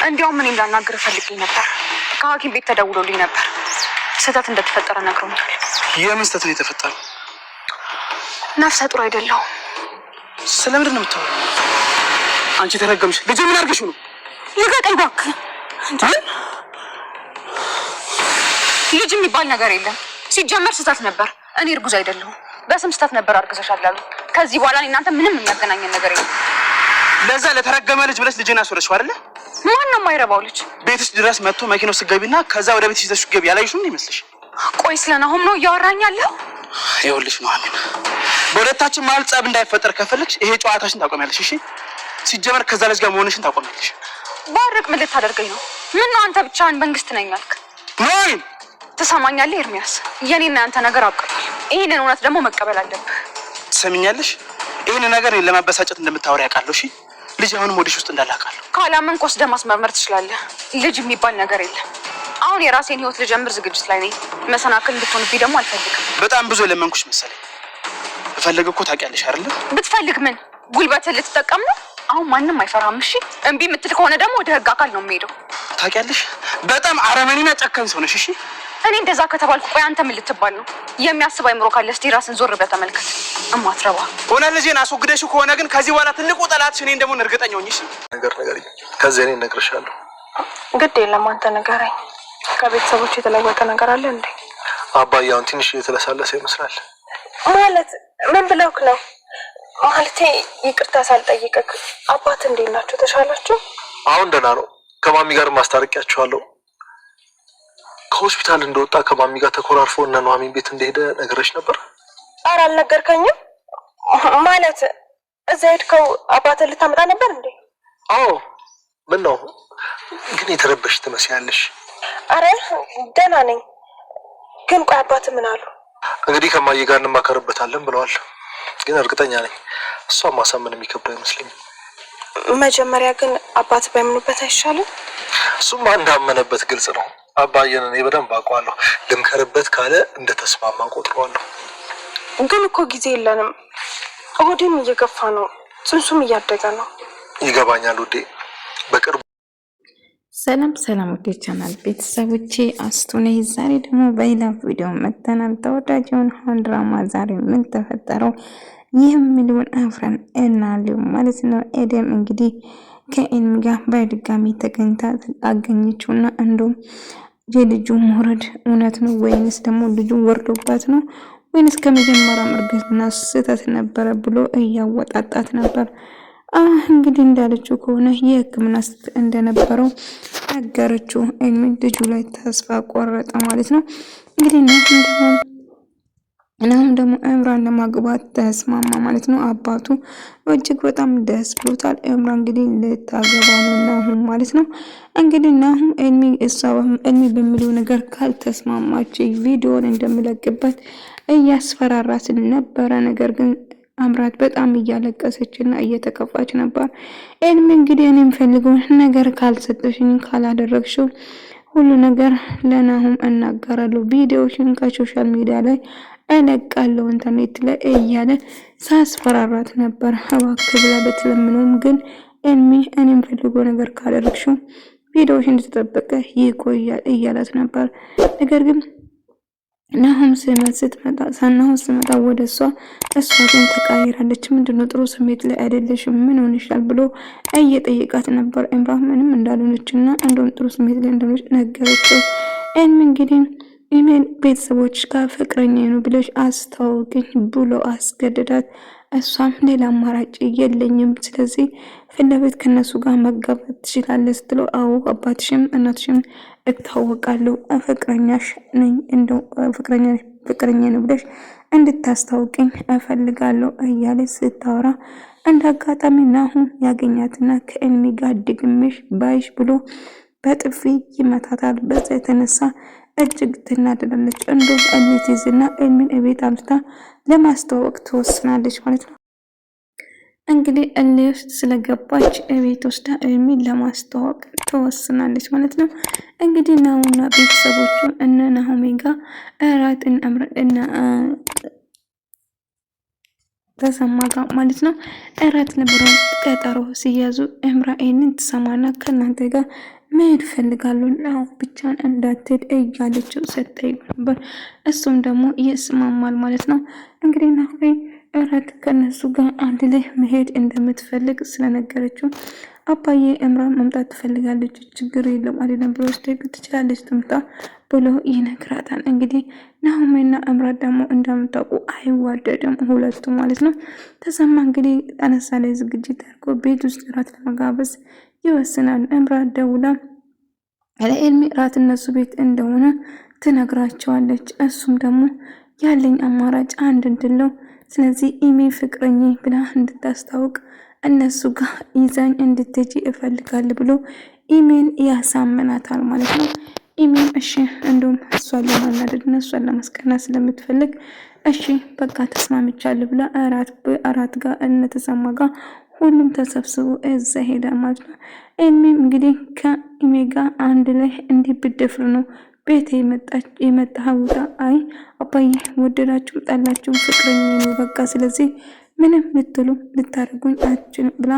እንዲያውም ምን እንዳናገር ፈልጌ ነበር። ከሐኪም ቤት ተደውሎልኝ ነበር። ስህተት እንደተፈጠረ ነግሮኛል። የምን ስህተት ነው የተፈጠረው? ነፍሰ ጡር አይደለሁም። ስለምንድን ነው የምታወራው? አንቺ ተረገምሽ። ልጅ ምን አድርገሽው ነው? ልቀቀኝ እባክህ። ልጅ የሚባል ነገር የለም። ሲጀመር ስህተት ነበር። እኔ እርጉዝ አይደለሁም። በስም ስህተት ነበር አርግዘሻል አሉ። ከዚህ በኋላ እናንተ ምንም የሚያገናኘን ነገር የለም። ለዛ ለተረገመ ልጅ ብለሽ ልጅን አስወረድሽው አይደለ? ማን ነው የማይረባው ልጅ? ቤትሽ ድረስ መጥቶ መኪናው ስትገቢና ከዛ ወደ ቤትሽ ይዘሽ ስትገቢ ያላይሽው ምን ይመስልሽ? ቆይ ስለናሆም ነው እያወራኝ ያለው? ይኸውልሽ ነው አሜን። በሁለታችን መሀል ጸብ እንዳይፈጠር ከፈለግሽ ይሄ ጨዋታሽን ታቆሚያለሽ። እሺ? ሲጀመር ከዛ ልጅ ጋር መሆንሽን ታቆሚያለሽ። ባርቅ ምን ልታደርገኝ ነው? ምን ነው አንተ ብቻህን መንግስት ነኝ አልክ? ነይ ትሰማኛለህ ኤርሚያስ? የኔና ያንተ ነገር አብቅቷል። ይሄንን እውነት ደግሞ መቀበል አለብህ። ትሰሚኛለሽ? ይሄን ነገር ለማበሳጨት እንደምታወሪ ያውቃለሁ። እሺ? ልጅ አሁንም ወዲሽ ውስጥ እንዳላቃለሁ። ካላመንክ ወስደህ ማስመርመር ትችላለህ። ልጅ የሚባል ነገር የለም። አሁን የራሴን ህይወት ልጀምር ዝግጅት ላይ ነኝ። መሰናክል እንድትሆንብኝ ደግሞ አልፈልግም። በጣም ብዙ ለመንኩሽ መሰለኝ። ብፈልግ እኮ ታውቂያለሽ አይደል? ብትፈልግ ምን ጉልበትህን ልትጠቀም ነው? አሁን ማንም አይፈራም። እሺ እምቢ የምትል ከሆነ ደግሞ ወደ ህግ አካል ነው የምሄደው። ታውቂያለሽ፣ በጣም አረመኔና ጨካኝ ሰው ነሽ። እሺ እኔ እንደዛ ከተባልኩ ቆይ አንተ ምን ልትባል ነው? የሚያስብ አይምሮ ካለ እስቲ ራስን ዞር ብለህ ተመልከት። እማትረባ ሆነ ልጄን አስወግደሽው ከሆነ ግን ከዚህ በኋላ ትልቁ ጠላትሽ እኔ እንደሆነ እርግጠኛ ሆኜ። እሺ ነገር ከዚህ እኔ እነግርሻለሁ። ግድ የለም አንተ ንገረኝ። ከቤተሰቦች የተለወጠ ነገር አለ እንዴ? አባዬ አሁን ትንሽ እየተለሳለሰ ይመስላል። ማለት ምን ብለውክ ነው? ማለቴ ይቅርታ ሳልጠይቅክ አባት እንዴት ናቸው? ተሻላችሁ? አሁን ደህና ነው። ከማሚ ጋር ማስታረቂያቸዋለሁ። ከሆስፒታል እንደወጣ ከማሚ ጋር ተኮራርፎ እና ኑሐሚን ቤት እንደሄደ ነገረሽ ነበር? ኧረ አልነገርከኝም። ማለት እዛ ሄድከው አባትን ልታመጣ ነበር እንዴ? አዎ። ምን ነው ግን የተረበሽ ትመስያለሽ? አረ ደህና ነኝ። ግን ቆይ አባት ምን አሉ? እንግዲህ ከማዬ ጋር እንማከርበታለን ብለዋል። ግን እርግጠኛ ነኝ እሷን ማሳመን የሚከብደው አይመስለኝም። መጀመሪያ ግን አባት ባይምኑበት አይሻልም? እሱም እንዳመነበት ግልጽ ነው። አባዬን እኔ በደንብ አውቀዋለሁ። ልምከርበት ካለ እንደተስማማ ቆጥረዋለሁ። ግን እኮ ጊዜ የለንም። ሆዴም እየገፋ ነው፣ ጽንሱም እያደገ ነው። ይገባኛል ውዴ። በቅርቡ ሰላም ሰላም ውዴ ቻናል ቤተሰቦቼ አስቱ ነኝ። ዛሬ ደግሞ በሌላ ቪዲዮ መጥተናል። ተወዳጅውን ሐረግ ድራማ ዛሬ ምን ተፈጠረው የሚለውን አብረን እናያለን ማለት ነው። ኤደን እንግዲህ ከኤልሚ ጋር በድጋሚ ተገኝታ አገኘችውና እንደውም የልጁ መውረድ እውነት ነው ወይንስ ደግሞ ልጁ ወርዶባት ነው ወይንስ ከመጀመሪያ እርግዝና ስህተት ነበረ ብሎ እያወጣጣት ነበር። እንግዲህ እንዳለችው ከሆነ የሕክምና ስህተት እንደነበረው ነገረችው። ኤልሚ ልጁ ላይ ተስፋ ቆረጠ ማለት ነው። እንግዲህ እናም ደግሞ እምራን ለማግባት ተስማማ ማለት ነው። አባቱ እጅግ በጣም ደስ ብሎታል። እምራ እንግዲህ ልታገባ ነው ናሁም ማለት ነው። እንግዲህ ናሁም ኤልሚ በሚለው ነገር ካልተስማማች ቪዲዮን እንደምለቅበት እያስፈራራት ነበረ። ነገር ግን አምራት በጣም እያለቀሰችና እየተከፋች ነበር። ኤልሚ እንግዲህ እኔ የምፈልገውን ነገር ካልሰጠሽኝ ካላደረግሽው ሁሉ ነገር ለናሁም እናገራለሁ፣ ቪዲዮሽን ከሶሻል ሚዲያ ላይ እለቃለሁ ኢንተርኔት ላይ እያለ ሳስፈራራት ነበር። እባክህ ብላ በተለምነውም ግን ኤልሚ እኔ የምፈልገው ነገር ካላደረግሽው ቪዲዮሽን እንደተጠበቀ ይቆያል እያላት ነበር። ነገር ግን ናሁም ስትመጣ ወደ እሷ ግን ተቃይራለች። ምንድነው ጥሩ ስሜት ላይ አይደለሽም? ምን ሆነሻል ብሎ እየጠየቃት ነበር። ኤምራ ምንም እንዳልሆነችና እንደውም ጥሩ ስሜት ላይ እንደሆነች ነገረችው። ኤልሚ እንግዲህ ኢሜል ቤተሰቦች ጋር ፍቅረኛ ነው ብለሽ አስተዋውቅኝ ብሎ አስገድዳት። እሷም ሌላ አማራጭ የለኝም፣ ስለዚህ ፊት ለፊት ከነሱ ጋር መጋባት ትችላለህ ስትለው፣ አዎ አባትሽም እናትሽም እታወቃለሁ፣ ፍቅረኛሽ ነኝ፣ እንደው ፍቅረኛ ነው ብለሽ እንድታስታውቅኝ እፈልጋለሁ እያለች ስታወራ እንደ አጋጣሚ ናሁም ያገኛትና ከኤልሚ ጋር ድግምሽ ባይሽ ብሎ በጥፊ ይመታታል። በዛ የተነሳ እጅግ ትናደዳለች። እንደውም ኤልሚ ትይዝና ኤልሚን እቤት አምጥታ ለማስተዋወቅ ትወስናለች ማለት ነው። እንግዲህ ኤልሚ ውስጥ ስለገባች እቤት ወስዳ ኤልሚን ለማስተዋወቅ ትወስናለች ማለት ነው። እንግዲህ ናሁምና ቤተሰቦቹ እነ ናሆሜ ጋር እራት ተሰማ ጋር ማለት ነው። እራት ለብረው ቀጠሮ ሲያዙ እምራኤልን ትሰማና ከእናንተ ጋር መሄድ ፈልጋለሁ ነው ብቻን እንዳትሄድ እያለችው ሰጠኝ ነበር። እሱም ደግሞ ይስማማል ማለት ነው። እንግዲህ ናሆሜ እራት ከነሱ ጋር አንድ ላይ መሄድ እንደምትፈልግ ስለነገረችው አባዬ እምራን መምጣት ትፈልጋለች፣ ችግር የለም አይደለም ብሎ ስጠይቅ ትችላለች ትምጣ ብሎ ይነግራታል። እንግዲህ ናሆሜና እምራት ደግሞ እንደምታውቁ አይዋደድም ሁለቱ ማለት ነው። ተሰማ እንግዲህ አነሳ ላይ ዝግጅት አድርጎ ቤት ውስጥ እራት ለመጋበዝ ይወስናል። እምራት ደውላ ለኤልሚ እራት እነሱ ቤት እንደሆነ ትነግራቸዋለች። እሱም ደግሞ ያለኝ አማራጭ አንድ እንድለው ስለዚህ ኢሜ ፍቅረኛ ብላ እንድታስታውቅ እነሱ ጋር ይዛኝ እንድትጂ እፈልጋለሁ ብሎ ኢሜን ያሳምናታል ማለት ነው። ኢሜን እሺ እንደውም እሷን ለማናደድ እና እሷን ለማስቀናት ስለምትፈልግ እሺ በቃ ተስማምቻለሁ ብላ አራት ጋር እነተሰማ ጋር ሁሉም ተሰብስቦ እዛ ሄዳ ማለት ነው። ኢሜም እንግዲህ ከኢሜ ጋር አንድ ላይ እንዲብደፍሩ ነው ቤት የመጣሁት። አይ አባዬ ወደዳችሁ ጠላችሁ ፍቅረኛ ነው በቃ ስለዚህ ምንም ልትሉ ልታደርጉኝ አትችሉም ብላ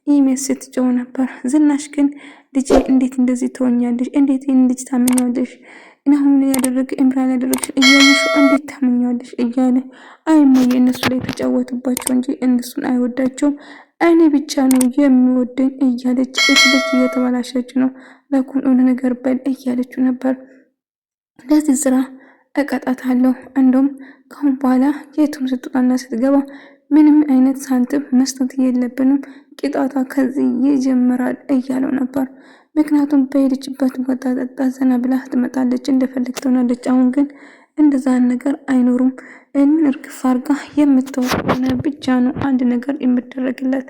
ኢሜስ ስትጨው ነበር። ዝናሽ ግን ልጄ እንዴት እንደዚህ ትሆኛለሽ? እንዴት ይህን ልጅ ታምኛለሽ? እናሁን ያደረገ እምራን ያደረግሽ እያለሽ እንዴት ታምኛለሽ? እያለ አይሞዬ እነሱ ላይ ተጫወቱባቸው እንጂ እነሱን አይወዳቸውም እኔ ብቻ ነው የሚወደኝ እያለች ልጅ እየተበላሸች ነው። ለኩን ሆነ ነገር በል እያለችው ነበር። ለዚህ ስራ እቀጣታለሁ እንደውም ካሁን በኋላ የቱም ስትወጣና ስትገባ ምንም አይነት ሳንቲም መስጠት የለብንም ቅጣቷ ከዚህ ይጀምራል እያለው ነበር። ምክንያቱም በሄደችበት ቦታ ጠጣ ዘና ብላ ትመጣለች፣ እንደፈለግ ትሆናለች። አሁን ግን እንደዛ ነገር አይኖሩም። እርግፍ አርጋ የምትወቅ ከሆነ ብቻ ነው አንድ ነገር የምደረግለት።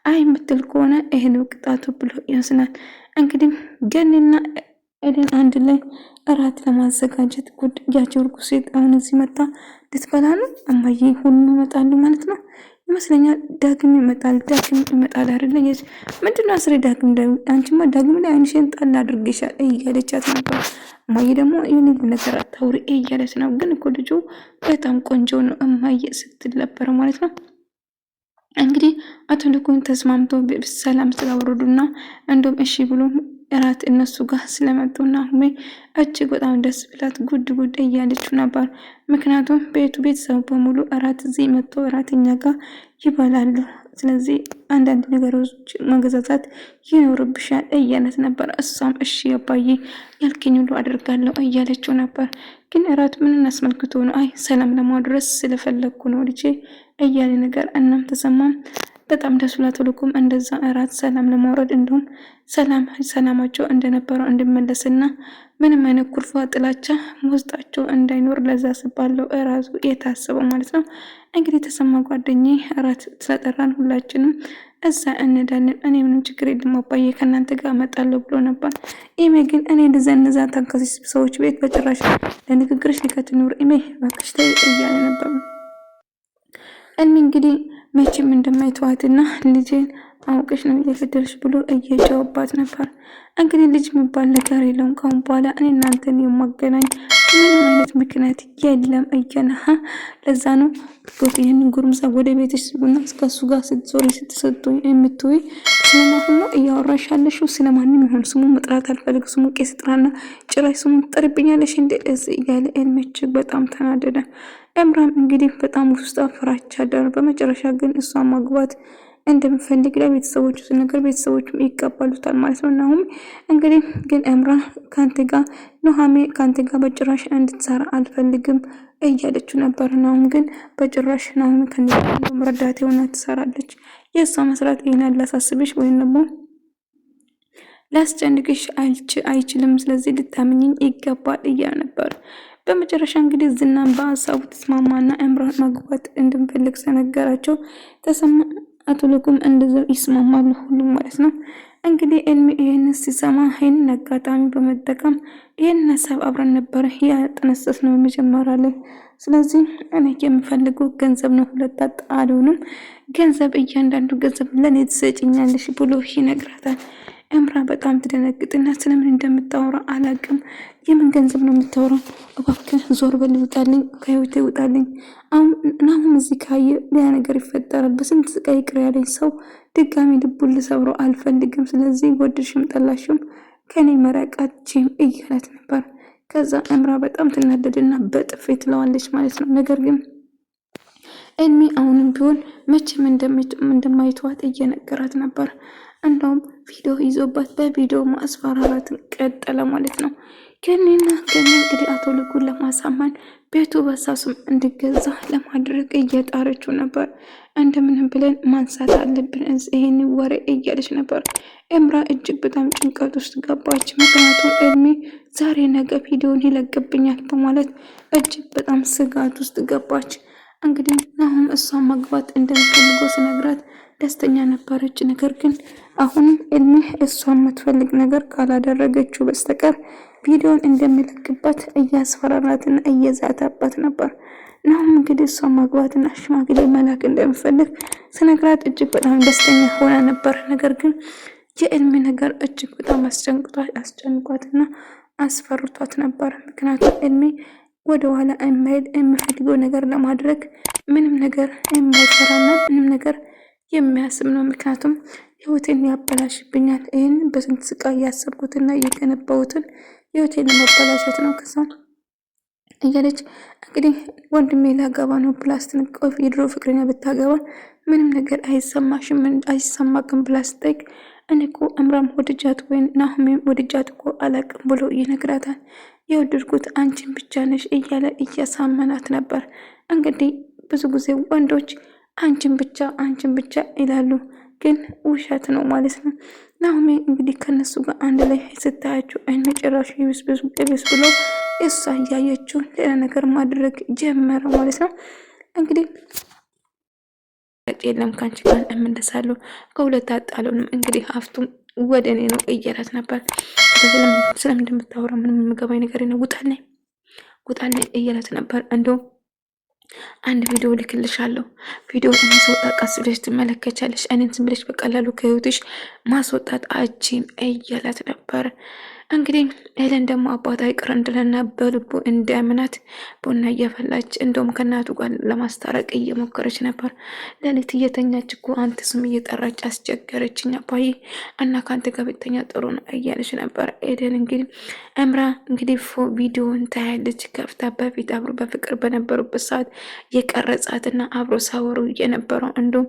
አይ የምትል ከሆነ ይሄን ቅጣቱ ብሎ ይወስናል። እንግዲህ ገኒና ኤደን አንድ ላይ እራት ለማዘጋጀት ጉድ ያጀርጉ ሴት አሁን እዚህ መጣ ልትበላ ነው። እማዬ ሁሉ ይመጣሉ ማለት ነው ይመስለኛል። ዳግም ይመጣል አይደለ? ምንድነው አስሬ ዳግም አንቺማ ዳግም ላይ አይንሽን ጣል አድርገሻል እያለቻት ነበር። እማዬ ደግሞ ይህን ነገር አታውሪ እያለች ነው። ግን እኮ ልጁ በጣም ቆንጆ ነው እማዬ ስትል ነበር ማለት ነው። እንግዲህ አቶ ልኩን ተስማምቶ ሰላም ስላወረዱና እንደውም እሺ ብሎ እራት እነሱ ጋር ስለመጡና ሁሜ እጅግ በጣም ደስ ብላት ጉድ እያለችው ነበር። ምክንያቱም ቤተሰቡ በሙሉ እራት እዚህ መጥቶ እራተኛ ጋር ይበላሉ። ስለዚህ አንዳንድ ነገሮች መገዛዛት ይኖርብሻል እያለት ነበር። እሷም እሺ አባዬ ያልከኝ ሁሉ አደርጋለሁ እያለችው ነበር። ግን እራት ምን አስመልክቶ ነው? አይ ሰላም ለማድረስ ስለፈለግኩ ነው ልጄ እያለ ነገር እናም ተሰማም በጣም ደስ ብሏት ልኩም እንደዛ እራት ሰላም ለማውረድ እንዲሁም ሰላማቸው እንደነበረው እንዲመለስና ምንም አይነት ኩርፋ ጥላቻ ውስጣቸው እንዳይኖር ለዛ ስባለው እራሱ የታሰበው ማለት ነው። እንግዲህ ተሰማ ጓደኛዬ እራት ስለጠራን ሁላችንም እዛ እንዳለን እኔ ምንም ችግር የለም አባዬ ከእናንተ ጋር እመጣለሁ ብሎ ነበር። ኢሜ ግን እኔ እንደዛ ታንከሲስ ሰዎች ቤት በጭራሽ ለንግግርሽ ልከት ኑር ኢሜ እባክሽ ተይ እያለ ነበር። እልሚ እንግዲህ መቼም እንደማይተዋትና ልጄን አውቀሽ ነው እየገደልሽ ብሎ እየጨውባት ነበር። እንግዲህ ልጅ የሚባል ነገር የለውም ካሁን በኋላ እኔ እናንተን የማገናኝ ምንም አይነት ምክንያት የለም እያነሃ ለዛ ነው ይህንን ጉርምሳ ወደ ቤትሽ ሲቡና እስከሱ ጋር ስትዞሪ ስትሰጡ የምትውይ ስለማሁን ነው እያወራሽ ያለሽው። ስለማንም ይሆን ስሙ መጥራት አልፈልግ ስሙ ቄስ ጥራና ጭራሽ ስሙን ትጠርብኛለሽ እንደ እያለ ኤልሜች በጣም ተናደደ። እምራም እንግዲህ በጣም ውስጧ ፍራቻ አደረ። በመጨረሻ ግን እሷ ማግባት እንደምፈልግ ለቤተሰቦቹ ሲነገር ቤተሰቦቹም ይቀበሉታል ማለት ነው። ናሁም እንግዲህ ግን እምራ ካንተ ጋር ኑሃሜ ካንተ ጋር በጭራሽ እንድትሰራ አልፈልግም እያለችው ነበር። ናሁም ግን በጭራሽ ናሁም ከነዚህ መረዳት ሆና ትሰራለች። የእሷ መስራት ይሄን ያላሳስብሽ ወይም ደግሞ ላስጨንቅሽ አይችልም። ስለዚህ ልታምኚኝ ይገባል እያለ ነበር። በመጨረሻ እንግዲህ ዝናን በሀሳቡ ተስማማና እምራን ማግባት እንደምፈልግ ሰነገራቸው። ተሰማ አቶ ልኩም እንደዛው ይስማማሉ ሁሉም ማለት ነው። እንግዲህ ኤልሚ ይሄን ሲሰማ ይሄን አጋጣሚ በመጠቀም ይሄን ሀሳብ አብረን ነበር ያጠነሰስ ነው መጀመሪያ ላይ። ስለዚህ እኔ የምፈልገው ገንዘብ ነው፣ ሁለት አጣአሉንም ገንዘብ እያንዳንዱ ገንዘብ ለኔ ትሰጪኛለሽ ብሎ ይነግራታል። እምራ በጣም ትደነግጥና ስለምን እንደምታወራ አላቅም። የምን ገንዘብ ነው የምታወራው? እባክህ ዞር በል ውጣልኝ፣ ከህይወቴ ውጣልኝ። አሁን እዚህ ካየ ሌላ ነገር ይፈጠራል። በስንት ስቃይ ይቅር ያለኝ ሰው ድጋሚ ልቡን ልሰብረው አልፈልግም። ስለዚህ ወድሽም ጠላሽም ከኔ መራቃችም እያለት ነበር። ከዛ እምራ በጣም ትናደድና በጥፌ ትለዋለች ማለት ነው። ነገር ግን ኤልሚ አሁንም ቢሆን መቼም እንደማይተዋት እየነገራት ነበር። እንደውም ቪዲዮ ይዞባት በቪዲዮ ማስፈራራትን ቀጠለ ማለት ነው። ገኒና ገኒ እንግዲህ አቶ ልጉን ለማሳመን ቤቱ በሳሱም እንዲገዛ ለማድረግ እየጣረችው ነበር። እንደምንም ብለን ማንሳት አለብን ይህን ወሬ እያለች ነበር። ኤምራ እጅግ በጣም ጭንቀት ውስጥ ገባች። ምክንያቱም ኤልሚ ዛሬ ነገ ቪዲዮን ይለቅብኛል በማለት እጅግ በጣም ስጋት ውስጥ ገባች። እንግዲህ አሁን እሷን መግባት እንደምትፈልገው ስነግራት ደስተኛ ነበረች። ነገር ግን አሁንም ኤልሚ እሷን የምትፈልግ ነገር ካላደረገችው በስተቀር ቪዲዮን እንደሚለቅባት እያስፈራራትና እየዛተባት ነበር። ናሁም እንግዲህ እሷን ማግባትና ሽማግሌ መላክ እንደምፈልግ ስነግራት እጅግ በጣም ደስተኛ ሆና ነበር። ነገር ግን የኤልሚ ነገር እጅግ በጣም አስጨንቋትና አስፈርቷት ነበር። ምክንያቱም ኤልሚ ወደ ኋላ የምፈልገው ነገር ለማድረግ ምንም ነገር የማይፈራና ምንም ነገር የሚያስብ ነው። ምክንያቱም ህይወቴን ያበላሽብኛል። ይህን በስንት ስቃይ ያሰብኩትና እየገነባሁትን ህይወቴን ለማበላሸት ነው። ከዛ እያለች እንግዲህ ወንድሜ ላገባ ነው ብላ ስትነቀፍ የድሮ ፍቅረኛ ብታገባ ምንም ነገር አይሰማክም ብላ ስትጠይቅ እኔ እኮ እምራም ወድጃት ወይም ናሁሜም ወድጃት እኮ አላቅም ብሎ ይነግራታል። የወደድኩት አንቺን ብቻ ነሽ እያለ እያሳመናት ነበር። እንግዲህ ብዙ ጊዜ ወንዶች አንቺን ብቻ ይላሉ፣ ግን ውሸት ነው ማለት ነው። ናሁሜ እንግዲህ ከነሱ ጋር አንድ ላይ ስታያቸው አይን መጨረሻ ይብስብስ ብሎ እሷ እያየችው ሌላ ነገር ማድረግ ጀመረ ማለት ነው። እንግዲህ የለም ካንቺ ጋር እመለሳለሁ ከሁለት አጣሉንም እንግዲህ ሀፍቱም ወደ እኔ ነው እያላት ነበር። ስለምን እንደምታወራ ምንም የምገባኝ ነገር ነው፣ ውጣልኝ እያላት ነበር። እንደውም አንድ ቪዲዮ ልክልሻለሁ፣ ቪዲዮ ማስወጣ ቀስ ብለሽ ትመለከቻለሽ፣ እኔን ዝም ብለሽ በቀላሉ ከህይወትሽ ማስወጣት አቺም እያላት ነበር። እንግዲህ ኤለን ደግሞ አባቷ ይቅር እንድለና በልቡ እንዲያምናት ቡና እያፈላች እንደውም ከእናቱ ጋር ለማስታረቅ እየሞከረች ነበር። ሌሊት እየተኛች እኮ አንተ ስም እየጠራች አስቸገረችኝ አባዬ እና ከአንተ ጋር ብተኛ ጥሩ ነው እያለች ነበር። ኤደን እንግዲህ እምራ እንግዲህ ቪዲዮን ታያለች ከፍታ በፊት አብሮ በፍቅር በነበሩበት ሰዓት የቀረጻትና አብሮ ሳወሩ የነበረው እንደውም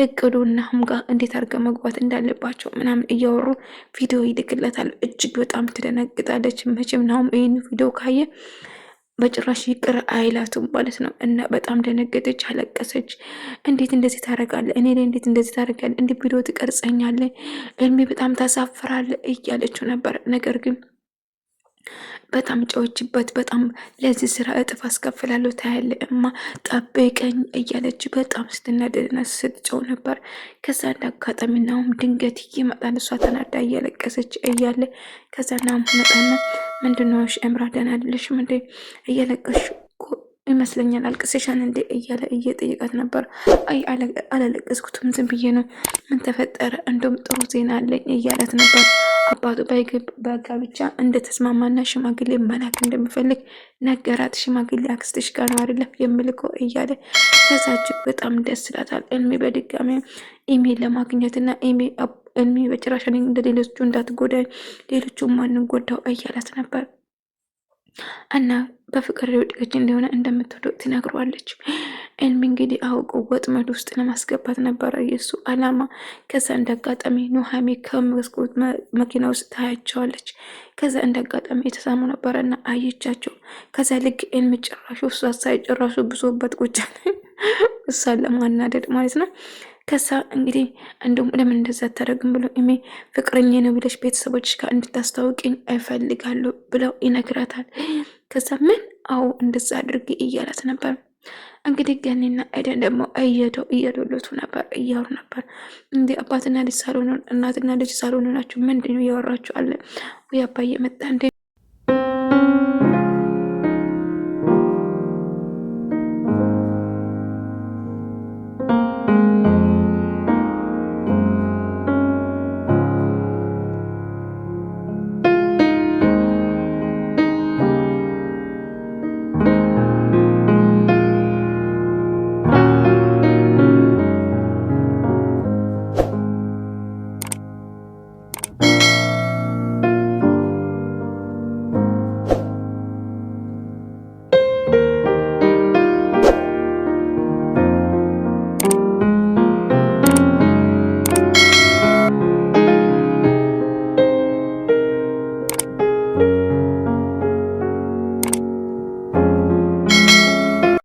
እቅዱና ህምጋ እንዴት አድርገው መግባት እንዳለባቸው ምናምን እያወሩ ቪዲዮ ይልክለታል። እጅግ በጣም ትደነግጣለች። መቼም ናሁም ይህን ቪዲዮ ካየ በጭራሽ ይቅር አይላቱም ማለት ነው። እና በጣም ደነገጠች፣ አለቀሰች። እንዴት እንደዚህ ታደርጋለህ? እኔ ላይ እንዴት እንደዚህ ታደርጋለህ? እንዴት ቪዲዮ ትቀርጸኛለህ? እልሜ በጣም ታሳፍራለህ እያለችው ነበር። ነገር ግን በጣም ጨዎችበት። በጣም ለዚህ ስራ እጥፍ አስከፍላለሁ ታያለ እማ ጠብቀኝ እያለች በጣም ስትናደድና ስትጨው ነበር። ከዛ እንደ አጋጣሚ ናሁም ድንገት ይመጣል። እሷ ተናዳ እያለቀሰች እያለ ከዛ ናሁም መጣና ምንድነው እምራ ደህና አይደለሽም እንዴ እያለቀሽ ይመስለኛል አልቅሰሻል እንዴ እያለ እየጠየቃት ነበር። አይ አላለቀስኩትም ዝም ብዬ ነው። ምን ተፈጠረ? እንደውም ጥሩ ዜና አለኝ እያላት ነበር። አባቱ በጋብቻ እንደተስማማና ሽማግሌ መላክ እንደሚፈልግ ነገራት። ሽማግሌ አክስትሽ ጋር ነው አይደለም የምልከው እያለ ከዛ እጅግ በጣም ደስ ይላታል። እልሚ በድጋሚ ኢሜል ለማግኘትና እልሚ በጭራሽ እንደ ሌሎቹ እንዳትጎዳኝ ሌሎቹ ማንን ጎዳው እያላት ነበር። እና በፍቅር የወደቀች እንደሆነ እንደምትወደው ትነግረዋለች። ኤልሚ እንግዲህ አውቀው ወጥመድ ውስጥ ለማስገባት ነበረ የሱ አላማ። ከዛ እንዳጋጣሚ ኑሃሜ ከመስኮት መኪና ውስጥ ታያቸዋለች። ከዛ እንዳጋጣሚ የተሳሙ ነበረና አየቻቸው። ከዛ ልክ ኤልሚ ጭራሹ እሷ ሳይጨራሹ ብሶበት ቁጭ እሷን ለማናደድ ማለት ነው። ከዛ እንግዲህ እንደውም ለምን እንደዛ ታደርግም ብሎ እሜ ፍቅረኛ ነው ብለሽ ቤተሰቦች ጋር እንድታስታውቂኝ አይፈልጋለሁ ብለው ይነግራታል። ከዛ ምን አዎ እንደዛ አድርጊ እያላት ነበር። እንግዲህ ገኒና ኤደን ደግሞ እየዶሎቱ ነበር፣ እያወሩ ነበር። እንዴ አባትና ልጅ ሳልሆኑ እናትና ልጅ ሳልሆኑ ናችሁ ምንድነው እያወራችሁ አለ ወይ አባዬ መጣ እንዴ